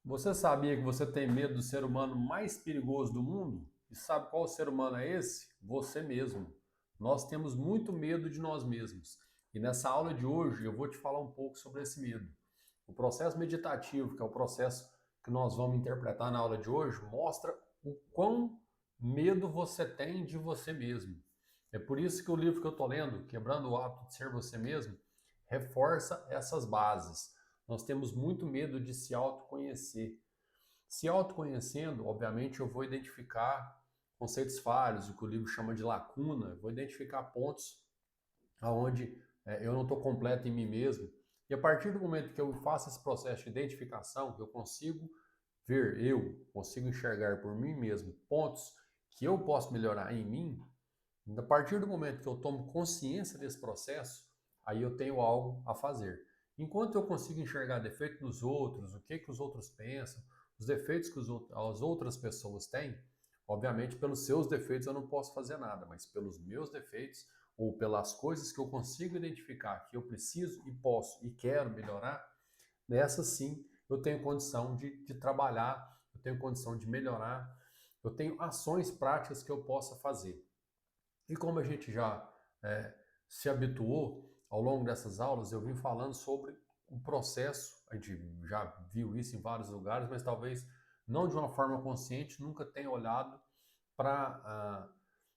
Você sabia que você tem medo do ser humano mais perigoso do mundo? E sabe qual ser humano é esse? Você mesmo. Nós temos muito medo de nós mesmos. E nessa aula de hoje eu vou te falar um pouco sobre esse medo. O processo meditativo, que é o processo que nós vamos interpretar na aula de hoje, mostra o quão medo você tem de você mesmo. É por isso que o livro que eu estou lendo, Quebrando o Hábito de Ser Você Mesmo, reforça essas bases. Nós temos muito medo de se autoconhecer. Se autoconhecendo, obviamente, eu vou identificar conceitos falhos, o que o livro chama de lacuna, eu vou identificar pontos aonde eu não estou completo em mim mesmo. E a partir do momento que eu faço esse processo de identificação, eu consigo ver, eu consigo enxergar por mim mesmo pontos que eu posso melhorar em mim. A partir do momento que eu tomo consciência desse processo, aí eu tenho algo a fazer. Enquanto eu consigo enxergar defeito nos outros, o que que os outros pensam, os defeitos que as outras pessoas têm, obviamente pelos seus defeitos eu não posso fazer nada, mas pelos meus defeitos ou pelas coisas que eu consigo identificar que eu preciso e posso e quero melhorar, nessa sim eu tenho condição de trabalhar, eu tenho condição de melhorar, eu tenho ações práticas que eu possa fazer. E como a gente já é, se habituou ao longo dessas aulas, eu vim falando sobre o processo, a gente já viu isso em vários lugares, mas talvez não de uma forma consciente, nunca tenha olhado para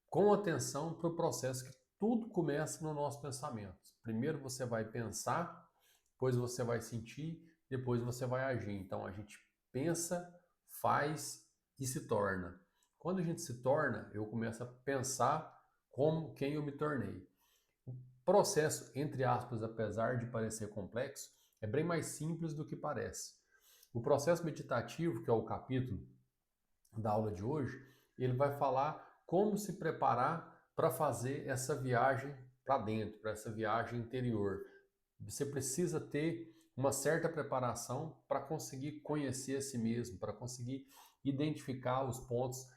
com atenção para o processo que tudo começa no nosso pensamento. Primeiro você vai pensar, depois você vai sentir, depois você vai agir. Então a gente pensa, faz e se torna. Quando a gente se torna, eu começo a pensar como quem eu me tornei. O processo, entre aspas, apesar de parecer complexo, é bem mais simples do que parece. O processo meditativo, que é o capítulo da aula de hoje, ele vai falar como se preparar para fazer essa viagem para dentro, para essa viagem interior. Você precisa ter uma certa preparação para conseguir conhecer a si mesmo, para conseguir identificar os pontos,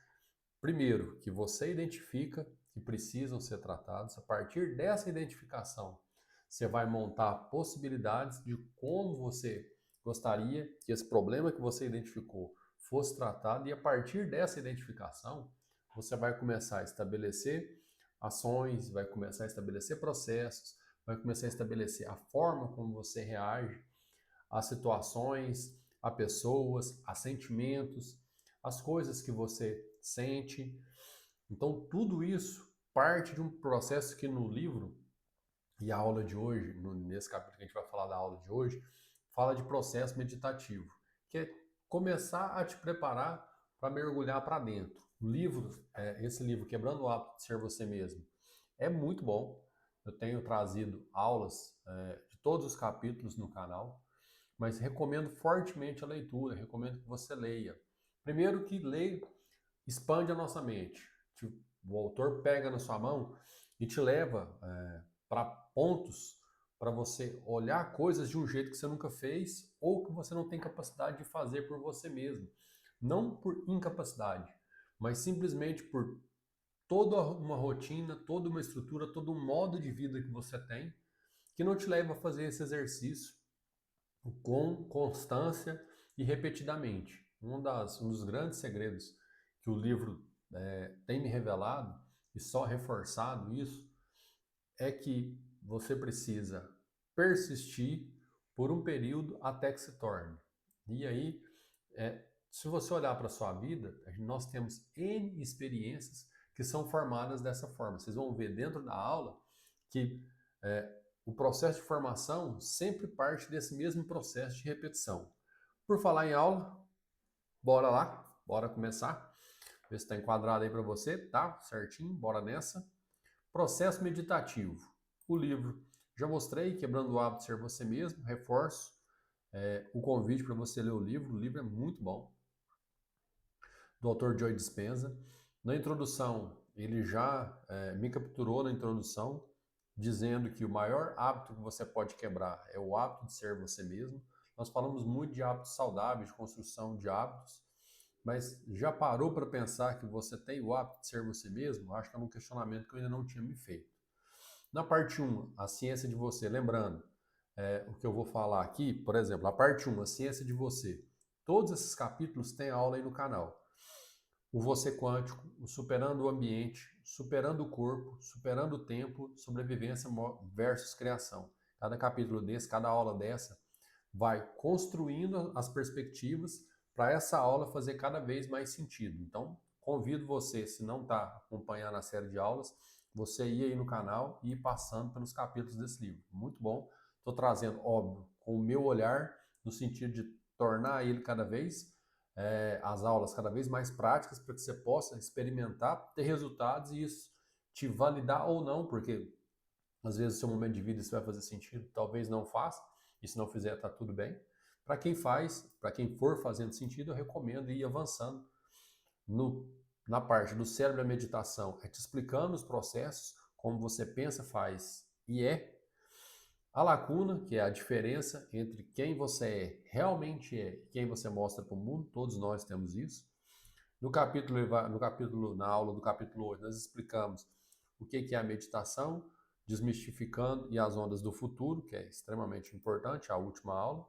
primeiro, que você identifica que precisam ser tratados. A partir dessa identificação, você vai montar possibilidades de como você gostaria que esse problema que você identificou fosse tratado, e a partir dessa identificação, você vai começar a estabelecer ações, vai começar a estabelecer processos, vai começar a estabelecer a forma como você reage a situações, a pessoas, a sentimentos, as coisas que você sente. Então, tudo isso parte de um processo que no livro, e a aula de hoje, nesse capítulo que a gente vai falar da aula de hoje, fala de processo meditativo, que é começar a te preparar para mergulhar para dentro. O livro, esse livro, Quebrando o Hábito de Ser Você Mesmo, é muito bom. Eu tenho trazido aulas de todos os capítulos no canal, mas recomendo fortemente a leitura, recomendo que você leia. Primeiro que leia, expande a nossa mente. O autor pega na sua mão e te leva para pontos para você olhar coisas de um jeito que você nunca fez ou que você não tem capacidade de fazer por você mesmo. Não por incapacidade, mas simplesmente por toda uma rotina, toda uma estrutura, todo um modo de vida que você tem que não te leva a fazer esse exercício com constância e repetidamente. Um dos grandes segredos que o livro tem me revelado, e só reforçado isso, é que você precisa persistir por um período até que se torne. E aí, se você olhar para a sua vida, nós temos N experiências que são formadas dessa forma. Vocês vão ver dentro da aula que o processo de formação sempre parte desse mesmo processo de repetição. Por falar em aula, bora lá, bora começar. Ver se está enquadrado aí para você, tá? Certinho, bora nessa. Processo meditativo. O livro, já mostrei, Quebrando o Hábito de Ser Você Mesmo, reforço o convite para você ler o livro é muito bom, do autor Joe Dispenza. Na introdução, ele já me capturou na introdução, dizendo que o maior hábito que você pode quebrar é o hábito de ser você mesmo. Nós falamos muito de hábitos saudáveis, de construção de hábitos, mas já parou para pensar que você tem o hábito de ser você mesmo? Acho que é um questionamento que eu ainda não tinha me feito. Na parte um, a ciência de você, lembrando, o que eu vou falar aqui, por exemplo, a parte um, a ciência de você. todos esses capítulos tem aula aí no canal. O Você Quântico, o Superando o Ambiente, Superando o Corpo, Superando o Tempo, Sobrevivência versus Criação. Cada capítulo desse, cada aula dessa, vai construindo as perspectivas para essa aula fazer cada vez mais sentido. Então, convido você, se não está acompanhando a série de aulas, você ir aí no canal e ir passando pelos capítulos desse livro. Muito bom. Estou trazendo, óbvio, com o meu olhar, no sentido de tornar ele cada vez as aulas cada vez mais práticas para que você possa experimentar, ter resultados e isso te validar ou não, porque às vezes o seu momento de vida isso vai fazer sentido, talvez não faça, e se não fizer está tudo bem. Para quem faz, para quem for fazendo sentido, eu recomendo ir avançando na parte do cérebro da meditação, te explicando os processos, como você pensa, faz e é. A lacuna, que é a diferença entre quem você realmente é e quem você mostra para o mundo, todos nós temos isso. Na aula do capítulo 8, nós explicamos o que é a meditação, desmistificando e as ondas do futuro, que é extremamente importante, a última aula.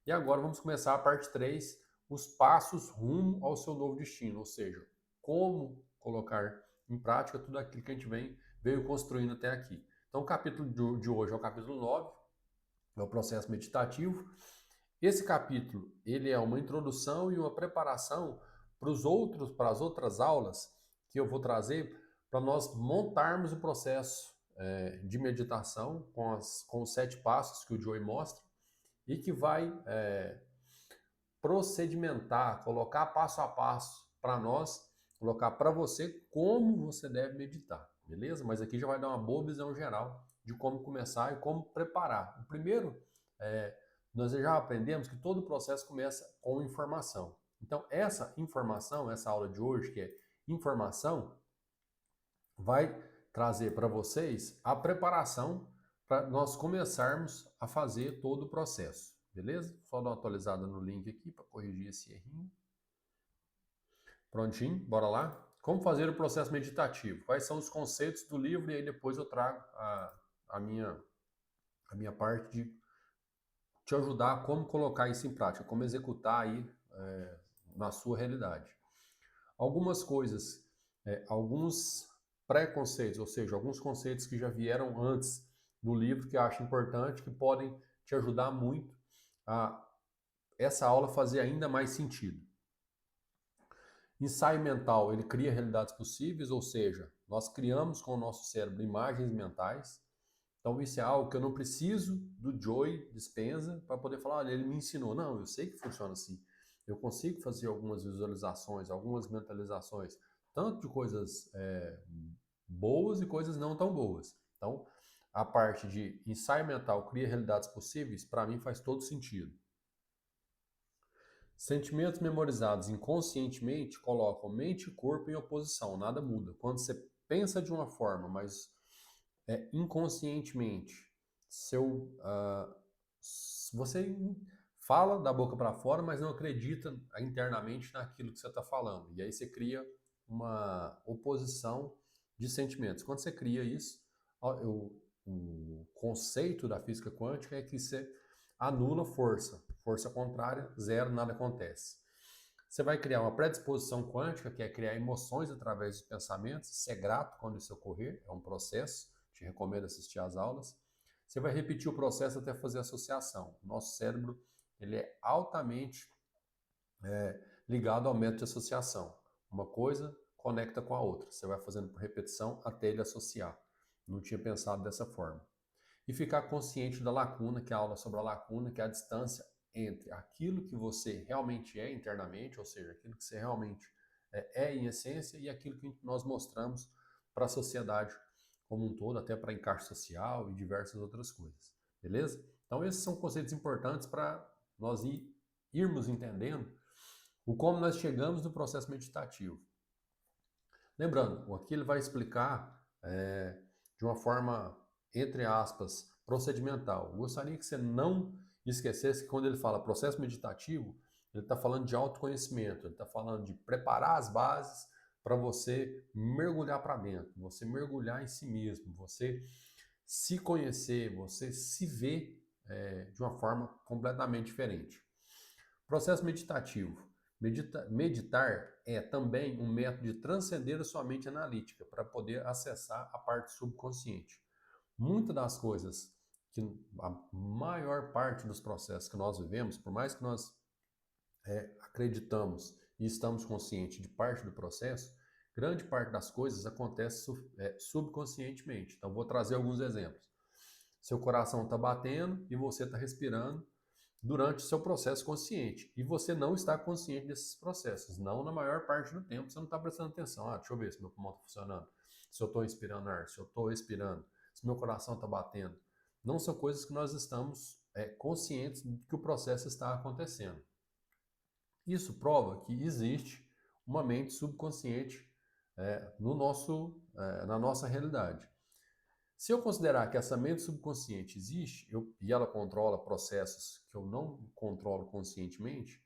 E agora vamos começar a parte 3, os passos rumo ao seu novo destino, ou seja, como colocar em prática tudo aquilo que a gente veio construindo até aqui. Então, o capítulo de hoje é o capítulo 9, é o processo meditativo. Esse capítulo, ele é uma introdução e uma preparação para as outras aulas que eu vou trazer para nós montarmos o processo de meditação com os 7 passos que o Joey mostra e que vai procedimentar, colocar passo a passo para nós, colocar para você como você deve meditar. Beleza? Mas aqui já vai dar uma boa visão geral de como começar e como preparar. O primeiro, nós já aprendemos que todo o processo começa com informação. Então, essa informação, essa aula de hoje, que é informação, vai trazer para vocês a preparação para nós começarmos a fazer todo o processo. Beleza? Só dar uma atualizada no link aqui para corrigir esse errinho. Prontinho, bora lá? Como fazer o processo meditativo? Quais são os conceitos do livro? E aí depois eu trago a minha parte de te ajudar a como colocar isso em prática, como executar aí na sua realidade. Algumas coisas, alguns preconceitos, ou seja, alguns conceitos que já vieram antes do livro que eu acho importante, que podem te ajudar muito a essa aula fazer ainda mais sentido. Ensaio mental, ele cria realidades possíveis, ou seja, nós criamos com o nosso cérebro imagens mentais. Então isso é algo que eu não preciso do Joey Dispenza para poder falar, olha, ele me ensinou. Não, eu sei que funciona assim. Eu consigo fazer algumas visualizações, algumas mentalizações, tanto de coisas boas e coisas não tão boas. Então, a parte de ensaio mental cria realidades possíveis, para mim faz todo sentido. Sentimentos memorizados inconscientemente colocam mente e corpo em oposição, nada muda. Quando você pensa de uma forma, mas inconscientemente, você fala da boca para fora, mas não acredita internamente naquilo que você está falando. E aí você cria uma oposição de sentimentos. Quando você cria isso, o conceito da física quântica é que você anula força. Força contrária, zero, nada acontece. Você vai criar uma predisposição quântica, que é criar emoções através dos pensamentos, ser grato quando isso ocorrer, é um processo, te recomendo assistir às aulas. Você vai repetir o processo até fazer associação. O nosso cérebro ele é altamente ligado ao método de associação. Uma coisa conecta com a outra. Você vai fazendo por repetição até ele associar. Não tinha pensado dessa forma. E ficar consciente da lacuna, que é a aula sobre a lacuna, que é a distância entre aquilo que você realmente é internamente, ou seja, aquilo que você realmente é em essência, e aquilo que nós mostramos para a sociedade como um todo, até para encaixe social e diversas outras coisas. Beleza? Então esses são conceitos importantes para nós irmos entendendo o como nós chegamos no processo meditativo. Lembrando, aqui ele vai explicar de uma forma, entre aspas, procedimental. Eu gostaria que você não esquecesse que quando ele fala processo meditativo, ele está falando de autoconhecimento, ele está falando de preparar as bases para você mergulhar para dentro, você mergulhar em si mesmo, você se conhecer, você se ver de uma forma completamente diferente. Processo meditativo. Meditar é também um método de transcender a sua mente analítica para poder acessar a parte subconsciente. Muitas das coisas, que a maior parte dos processos que nós vivemos, por mais que nós acreditamos e estamos conscientes de parte do processo, grande parte das coisas acontece subconscientemente. Então, vou trazer alguns exemplos. Seu coração está batendo e você está respirando durante o seu processo consciente. E você não está consciente desses processos. Não na maior parte do tempo, você não está prestando atenção. Deixa eu ver se meu pulmão está funcionando. Se eu estou inspirando ar, se eu estou expirando, se meu coração está batendo. Não são coisas que nós estamos conscientes de que o processo está acontecendo. Isso prova que existe uma mente subconsciente na nossa realidade. Se eu considerar que essa mente subconsciente existe e ela controla processos que eu não controlo conscientemente,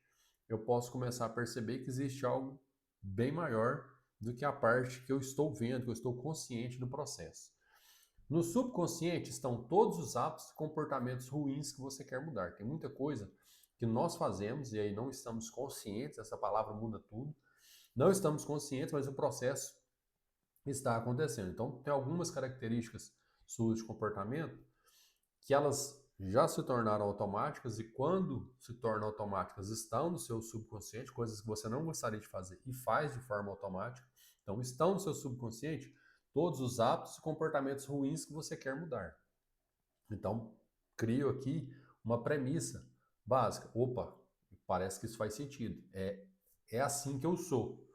eu posso começar a perceber que existe algo bem maior do que a parte que eu estou vendo, que eu estou consciente do processo. No subconsciente estão todos os hábitos e comportamentos ruins que você quer mudar. Tem muita coisa que nós fazemos e aí não estamos conscientes, essa palavra muda tudo. Não estamos conscientes, mas o processo está acontecendo. Então, tem algumas características suas de comportamento que elas já se tornaram automáticas e quando se tornam automáticas estão no seu subconsciente, coisas que você não gostaria de fazer e faz de forma automática. Então, estão no seu subconsciente todos os hábitos e comportamentos ruins que você quer mudar. Então, crio aqui uma premissa básica. Opa, parece que isso faz sentido. É assim que eu sou.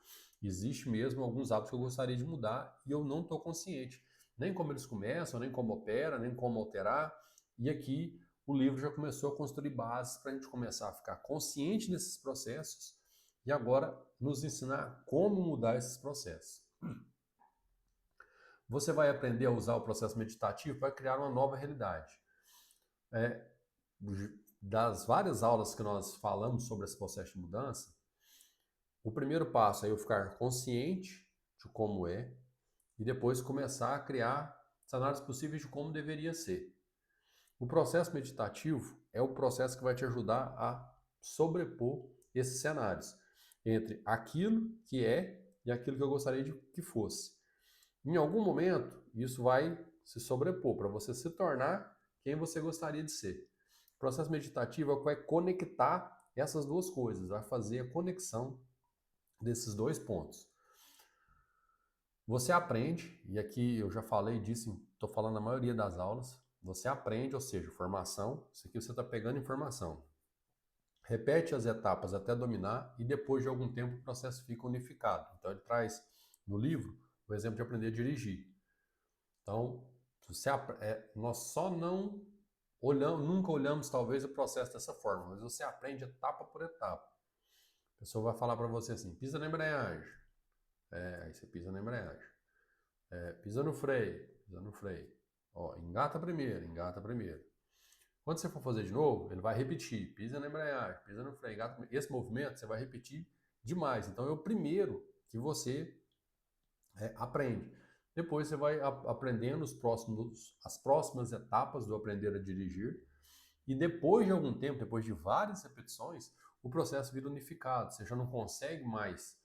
Existe mesmo alguns hábitos que eu gostaria de mudar e eu não estou consciente. Nem como eles começam, nem como opera, nem como alterar. E aqui o livro já começou a construir bases para a gente começar a ficar consciente desses processos e agora nos ensinar como mudar esses processos. Você vai aprender a usar o processo meditativo para criar uma nova realidade. Das várias aulas que nós falamos sobre esse processo de mudança, o primeiro passo é eu ficar consciente de como é e depois começar a criar cenários possíveis de como deveria ser. O processo meditativo é o processo que vai te ajudar a sobrepor esses cenários entre aquilo que é e aquilo que eu gostaria de que fosse. Em algum momento, isso vai se sobrepor para você se tornar quem você gostaria de ser. O processo meditativo é o que vai conectar essas duas coisas, vai fazer a conexão desses dois pontos. Você aprende, e aqui eu já falei disso, estou falando na maioria das aulas, você aprende, ou seja, formação, isso aqui você está pegando informação. Repete as etapas até dominar e depois de algum tempo o processo fica unificado. Então ele traz no livro o exemplo de aprender a dirigir. Então, nós só não olhamos, nunca olhamos talvez o processo dessa forma, mas você aprende etapa por etapa. A pessoa vai falar para você assim, pisa na embreagem. Aí você pisa na embreagem. Pisa no freio, pisa no freio. Engata primeiro, engata primeiro. Quando você for fazer de novo, ele vai repetir, pisa na embreagem, pisa no freio, engata primeiro. Esse movimento você vai repetir demais. Então é o primeiro que você aprende. Depois você vai aprendendo as próximas etapas do aprender a dirigir. E depois de algum tempo, depois de várias repetições, o processo vira unificado. Você já não consegue mais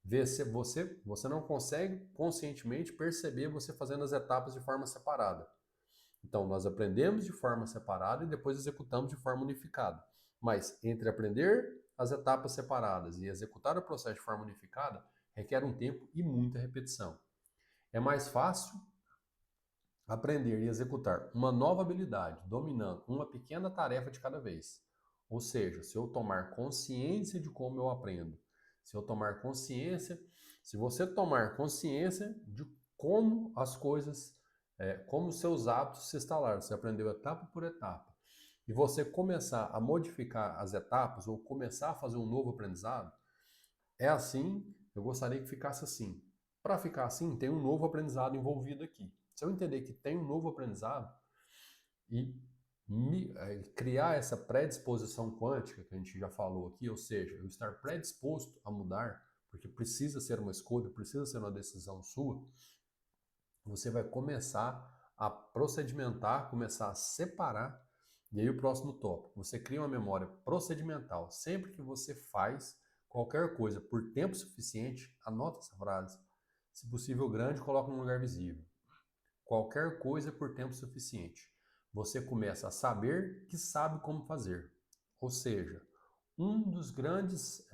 ver se você não consegue conscientemente perceber você fazendo as etapas de forma separada. Então, nós aprendemos de forma separada e depois executamos de forma unificada. Mas entre aprender as etapas separadas e executar o processo de forma unificada, requer um tempo e muita repetição. É mais fácil aprender e executar uma nova habilidade dominando uma pequena tarefa de cada vez. Ou seja, se eu tomar consciência de como eu aprendo, se você tomar consciência de como as coisas, como os seus hábitos se instalaram, você aprendeu etapa por etapa, e você começar a modificar as etapas ou começar a fazer um novo aprendizado, é assim, eu gostaria que ficasse assim. Para ficar assim, tem um novo aprendizado envolvido aqui. Se eu entender que tem um novo aprendizado e criar essa predisposição quântica que a gente já falou aqui, ou seja, eu estar predisposto a mudar, porque precisa ser uma escolha, precisa ser uma decisão sua, você vai começar a procedimentar, começar a separar E aí o próximo tópico, você cria uma memória procedimental. Sempre que você faz qualquer coisa por tempo suficiente, anota essa frase. Se possível grande, coloca num lugar visível. Qualquer coisa por tempo suficiente. Você começa a saber que sabe como fazer. Ou seja, um dos grandes,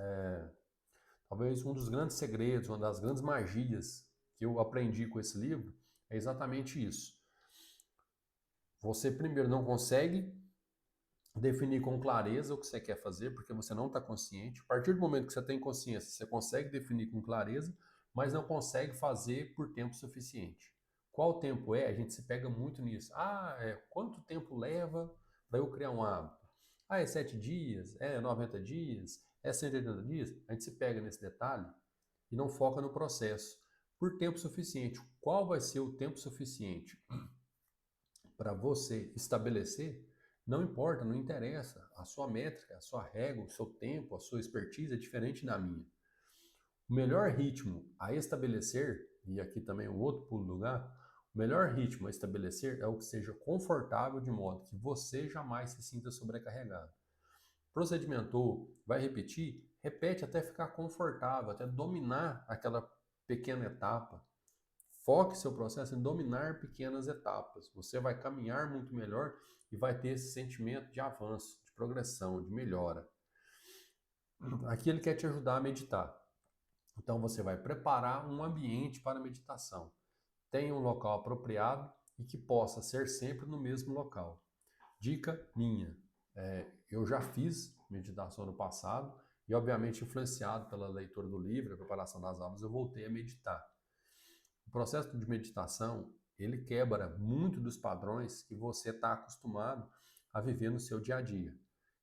talvez um dos grandes segredos, uma das grandes magias que eu aprendi com esse livro é exatamente isso. Você primeiro não consegue definir com clareza o que você quer fazer, porque você não está consciente. A partir do momento que você tem consciência, você consegue definir com clareza, mas não consegue fazer por tempo suficiente. Qual tempo é? A gente se pega muito nisso. Quanto tempo leva para eu criar um hábito? É 7 dias? É 90 dias? É 180 dias? A gente se pega nesse detalhe e não foca no processo. Por tempo suficiente. Qual vai ser o tempo suficiente para você estabelecer? Não importa, não interessa. A sua métrica, a sua régua, o seu tempo, a sua expertise é diferente da minha. O melhor ritmo a estabelecer, e aqui também um outro pulo do gato, o melhor ritmo a estabelecer é o que seja confortável de modo que você jamais se sinta sobrecarregado. Procedimentou, vai repetir? Repete até ficar confortável, até dominar aquela pequena etapa. Foque seu processo em dominar pequenas etapas. Você vai caminhar muito melhor e vai ter esse sentimento de avanço, de progressão, de melhora. Aqui ele quer te ajudar a meditar. Então você vai preparar um ambiente para a meditação. Tenha um local apropriado e que possa ser sempre no mesmo local. Dica minha, eu já fiz meditação no passado e obviamente influenciado pela leitura do livro, a preparação das aulas, eu voltei a meditar. O processo de meditação, ele quebra muito dos padrões que você está acostumado a viver no seu dia a dia.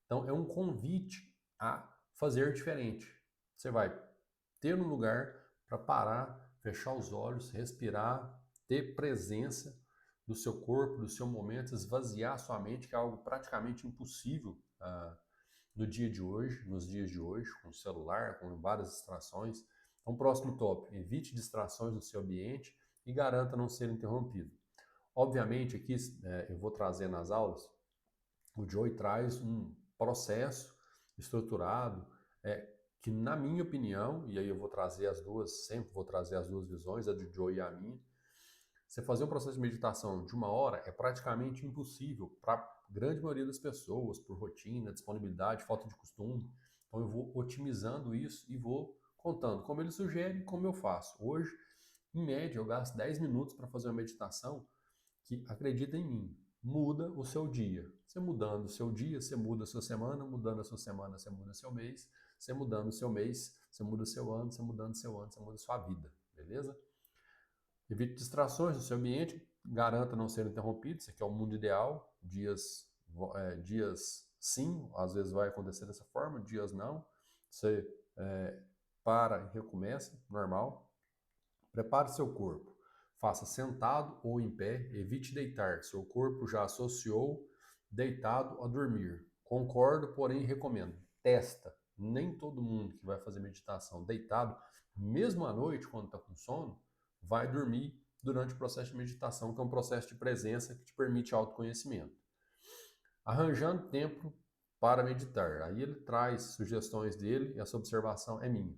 Então, é um convite a fazer diferente. Você vai ter um lugar para parar, fechar os olhos, respirar, ter presença do seu corpo, do seu momento, esvaziar sua mente, que é algo praticamente impossível no dia de hoje, nos dias de hoje, com o celular, com várias distrações. Então, próximo tópico, evite distrações no seu ambiente e garanta não ser interrompido. Obviamente, aqui eu vou trazer nas aulas, o Joey traz um processo estruturado, que na minha opinião, e aí eu vou trazer as duas, sempre vou trazer as duas visões, a do Joey e a minha, você fazer um processo de meditação de 1 hora é praticamente impossível para a grande maioria das pessoas, por rotina, disponibilidade, falta de costume. Então eu vou otimizando isso e vou contando como ele sugere e como eu faço. Hoje, em média, eu gasto 10 minutos para fazer uma meditação que, acredita em mim, muda o seu dia. Você mudando o seu dia, você muda a sua semana, mudando a sua semana, você muda o seu mês, você mudando o seu mês, você muda o seu ano, você mudando o seu ano, você muda a sua vida, beleza? Evite distrações no seu ambiente, garanta não ser interrompido, isso aqui é o mundo ideal, dias sim, às vezes vai acontecer dessa forma, dias não, você para e recomeça, normal. Prepare seu corpo, faça sentado ou em pé, evite deitar, seu corpo já associou deitado a dormir. Concordo, porém recomendo, testa, nem todo mundo que vai fazer meditação deitado, mesmo à noite, quando está com sono, vai dormir durante o processo de meditação, que é um processo de presença que te permite autoconhecimento. Arranjando tempo para meditar. Aí ele traz sugestões dele e essa observação é minha.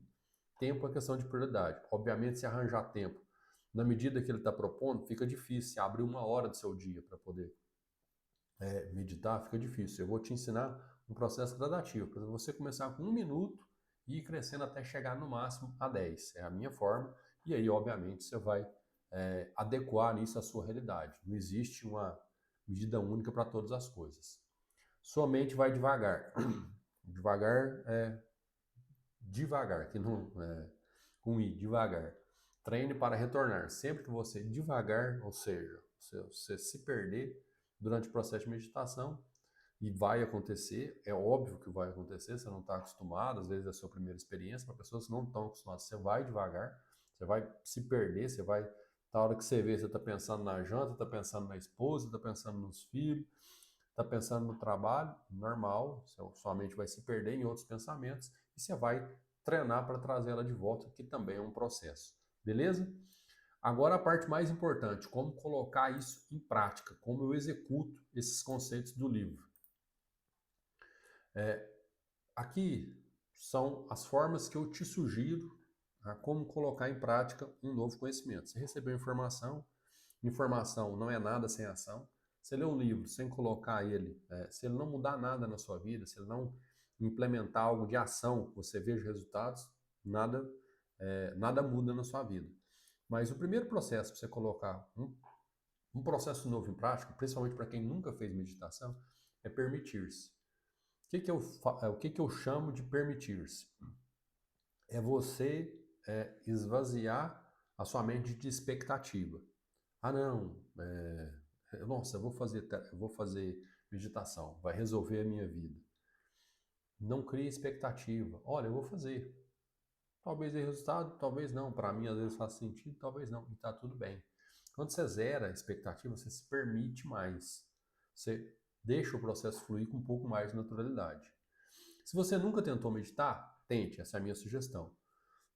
Tempo é questão de prioridade. Obviamente, se arranjar tempo na medida que ele está propondo, fica difícil. Se abrir 1 hora do seu dia para poder meditar, fica difícil. Eu vou te ensinar um processo gradativo, para você começar com 1 minuto e ir crescendo até chegar no máximo a 10. É a minha forma. E aí, obviamente, você vai adequar nisso a sua realidade. Não existe uma medida única para todas as coisas. Sua mente vai devagar. Devagar devagar, que não é com I, devagar. Treine para retornar. Sempre que você devagar, ou seja, você se perder durante o processo de meditação, e vai acontecer, é óbvio que vai acontecer, você não está acostumado, às vezes é a sua primeira experiência, para pessoas que não estão acostumadas, você vai devagar, você vai se perder, você vai, na hora que você vê, você está pensando na janta, está pensando na esposa, está pensando nos filhos, está pensando no trabalho, normal, sua mente vai se perder em outros pensamentos, e você vai treinar para trazer ela de volta, que também é um processo, beleza? Agora a parte mais importante, como colocar isso em prática, como eu executo esses conceitos do livro. Aqui são as formas que eu te sugiro a como colocar em prática um novo conhecimento. Você recebeu informação, informação não é nada sem ação. Você lê um livro sem colocar ele, se ele não mudar nada na sua vida, se ele não implementar algo de ação, você veja resultados, nada muda na sua vida. Mas o primeiro processo para você colocar um processo novo em prática, principalmente para quem nunca fez meditação, é permitir-se. O que eu chamo de permitir-se? É você esvaziar a sua mente de expectativa. Ah, não, nossa, eu vou fazer meditação, vai resolver a minha vida. Não crie expectativa. Olha, eu vou fazer. Talvez dê resultado, talvez não. Para mim, às vezes faz sentido, talvez não. E está tudo bem. Quando você zera a expectativa, você se permite mais. Você deixa o processo fluir com um pouco mais de naturalidade. Se você nunca tentou meditar, tente, essa é a minha sugestão.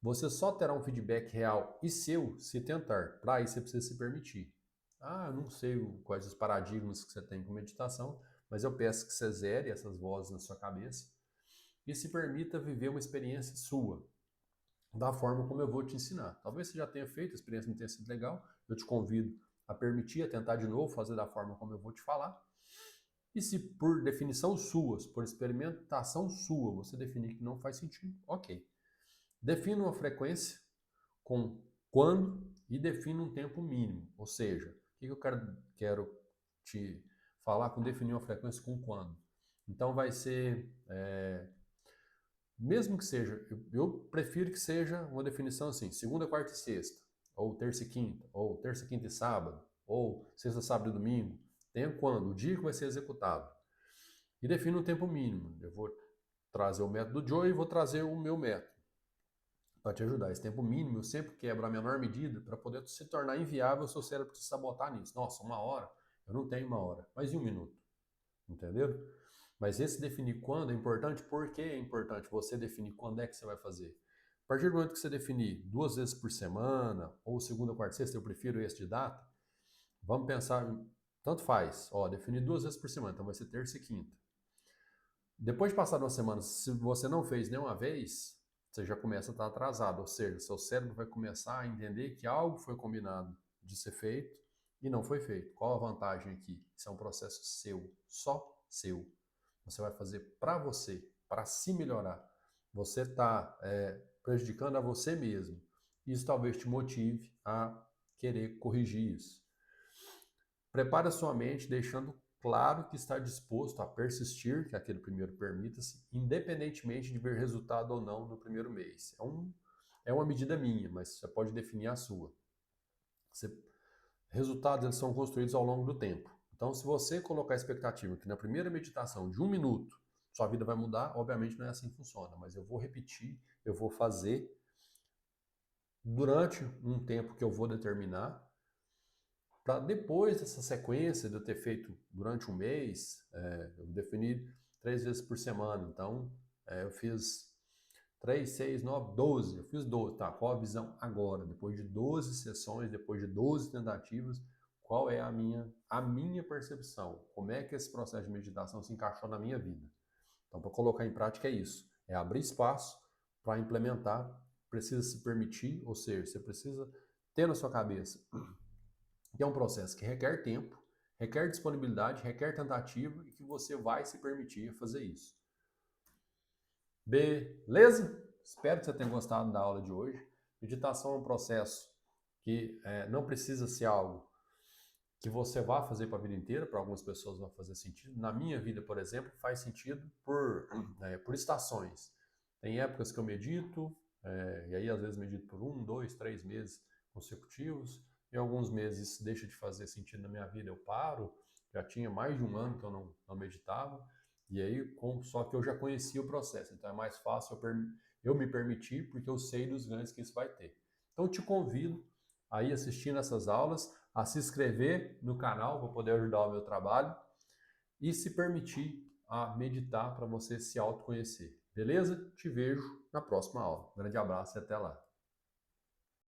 Você só terá um feedback real e seu se tentar. Para isso, você precisa se permitir. Ah, eu não sei quais os paradigmas que você tem com meditação, mas eu peço que você zere essas vozes na sua cabeça e se permita viver uma experiência sua, da forma como eu vou te ensinar. Talvez você já tenha feito, a experiência não tenha sido legal, eu te convido a permitir, a tentar de novo, fazer da forma como eu vou te falar. E se por definição sua, por experimentação sua, você definir que não faz sentido, ok. Defina uma frequência com quando e defina um tempo mínimo. Ou seja, o que eu quero te falar com definir uma frequência com quando? Então vai ser, mesmo que seja, eu prefiro que seja uma definição assim, segunda, quarta e sexta, ou terça e quinta, ou terça, quinta e sábado, ou sexta, sábado e domingo. Tenha quando, o dia que vai ser executado. E defina um tempo mínimo. Eu vou trazer o método do Joe e vou trazer o meu método para te ajudar. Esse tempo mínimo eu sempre quebro a menor medida para poder se tornar inviável o seu cérebro se sabotar nisso. Nossa, 1 hora? Eu não tenho 1 hora. Mas e 1 minuto? Entenderam? Mas esse definir quando é importante, porque é importante você definir quando é que você vai fazer. A partir do momento que você definir 2 vezes por semana, ou segunda, quarta, sexta, eu prefiro esse de data, vamos pensar, tanto faz, definir 2 vezes por semana, então vai ser terça e quinta. Depois de passar 1 semana, se você não fez nenhuma vez, você já começa a estar atrasado, ou seja, seu cérebro vai começar a entender que algo foi combinado de ser feito e não foi feito. Qual a vantagem aqui? Isso é um processo seu, só seu. Você vai fazer para você, para se melhorar. Você está prejudicando a você mesmo. Isso talvez te motive a querer corrigir isso. Prepare a sua mente deixando claro que está disposto a persistir, que aquele primeiro permita-se, independentemente de ver resultado ou não no primeiro mês. É uma medida minha, mas você pode definir a sua. Resultados eles são construídos ao longo do tempo. Então, se você colocar a expectativa que na primeira meditação de 1 minuto sua vida vai mudar, obviamente não é assim que funciona, mas eu vou repetir, eu vou fazer durante um tempo que eu vou determinar, para depois dessa sequência de eu ter feito durante um mês, eu defini 3 vezes por semana. Então, eu fiz 3, 6, 9, 12. Eu fiz 12, tá? Qual a visão agora? Depois de 12 sessões, depois de 12 tentativas, qual é a minha percepção? Como é que esse processo de meditação se encaixou na minha vida? Então, para colocar em prática é isso. É abrir espaço para implementar. Precisa se permitir, ou seja, você precisa ter na sua cabeça que é um processo que requer tempo, requer disponibilidade, requer tentativa e que você vai se permitir fazer isso. Beleza? Espero que você tenha gostado da aula de hoje. Meditação é um processo que não precisa ser algo que você vá fazer para a vida inteira. Para algumas pessoas vai fazer sentido. Na minha vida, por exemplo, faz sentido por estações. Tem épocas que eu medito, e aí às vezes medito por 1, 2, 3 meses consecutivos. Em alguns meses isso deixa de fazer sentido na minha vida, eu paro. Já tinha mais de 1 ano que eu não meditava. E aí, só que eu já conhecia o processo. Então é mais fácil eu me permitir, porque eu sei dos ganhos que isso vai ter. Então eu te convido a ir assistindo essas aulas, a se inscrever no canal para poder ajudar o meu trabalho e se permitir a meditar para você se autoconhecer. Beleza? Te vejo na próxima aula. Um grande abraço e até lá.